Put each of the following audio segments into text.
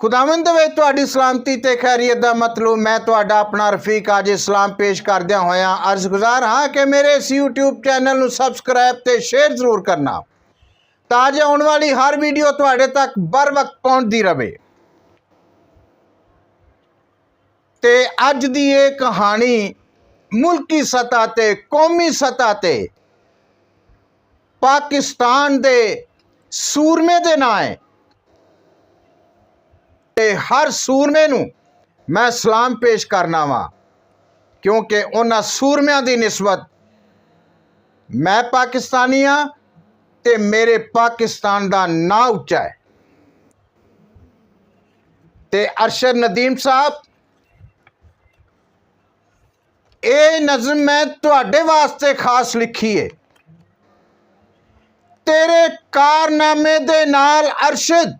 खुदावंद विच तुहाडी सलामती ते खैरियत दा मतलब मैं तुहाडा अपना रफीक आज इस्लाम पेश करदिया होया अर्ज़गुज़ार हाँ कि मेरे इस यूट्यूब चैनल नूं सबसक्राइब ते शेयर जरूर करना ताकि आने वाली हर वीडियो तुहाडे तक बर वक्त पहुंचती रहे। ते अज दी ये कहानी मुल्की सतह ते कौमी सतह ते पाकिस्तान दे सूरमे दे नां है। हर सूरमे नूं मैं सलाम पेश करना वा क्योंकि उन्हां सूरमियां दी निस्बत मैं पाकिस्तानी हाँ ते मेरे पाकिस्तान दा नां उच्चा है। ते अरशद नदीम साहब ये नज़म मैं तुहाडे वास्ते खास लिखी है। तेरे कारनामे दे नाल अरशद,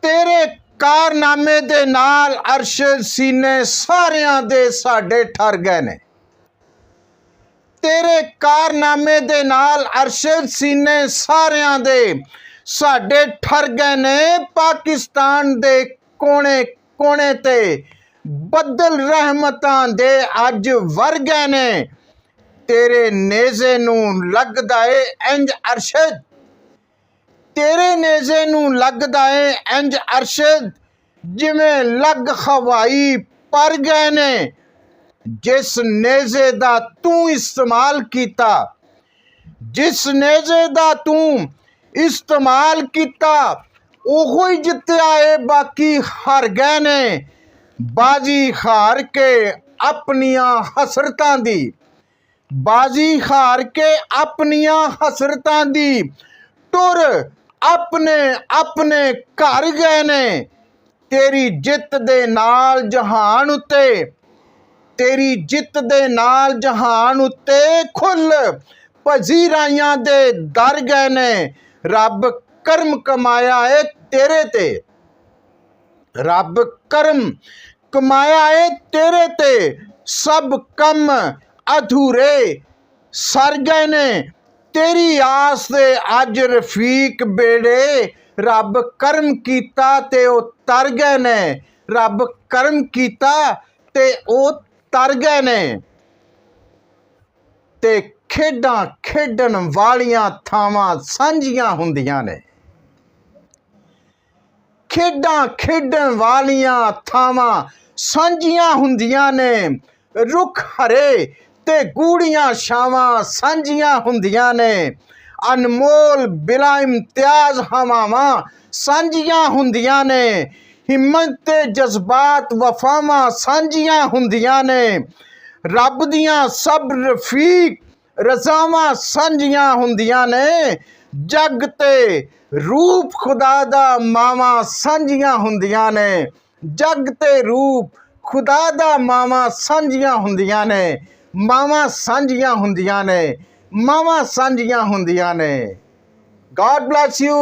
तेरे कारनामे दे नाल अरशद सीने सारियां दे साडे ठर गए ने। तेरे कारनामे दे नाल अरशद सीने सारियां दे साडे ठर गए ने। पाकिस्तान दे कोने कोने ते बदल रहमतां दे अज वर गए ने। तेरे नेज़े नूं लगदा है इंज अरशद, तेरे नेज़े नूं लगदा है इंज अरशद जिवें लग हवाई पर गए ने। जिस नेज़े दा तू इस्तेमाल कीता, जिस नेज़े दा तू इस्तेमाल कीता ओहो ही जित्या है, बाकी हार गए ने। बाजी हार के अपनियां हसरतां दी, बाजी हार के अपनियां हसरतां दी टुर अपने अपने घर गए ने। तेरी जित दे नाल जहान उत्ते, तेरी जित दे नाल जहान उत्ते खुल पजीराइयां दे दर गए ने। रब करम कमाया है तेरे ते, रब करम कमाया है तेरे ते। सब कम अधूरे सर गए ने। तेरी आस दे अज रफीक बेड़े रब करम कीता ते ओ तर गए ने। रब करम कीता ते ओ तर गए ने। ते खेडां खेडन वालियां थावां सांझियां हुंदियां ने। खेडां खेडन वालियां थावां सांझियां हुंदियां ने। रुख हरे ते गूड़ियां छावां सांझियां हुंदियां ने। अनमोल बिला इम्तियाज हवावां सांझियां हुंदियां ने। हिम्मत ते जज्बात वफावां सांझियां हुंदियां ने। रब दियां सब रफीक रजावां सांझियां हुंदियां ने। जग ते रूप खुदा दा मावां सांझियां हुंदियां ने। जग ते रूप खुदा दा मावां सांझियां हुंदियां ने। मावां सांझियां हुंदियां ने, मावां सांझियां हुंदियां ने। God bless you.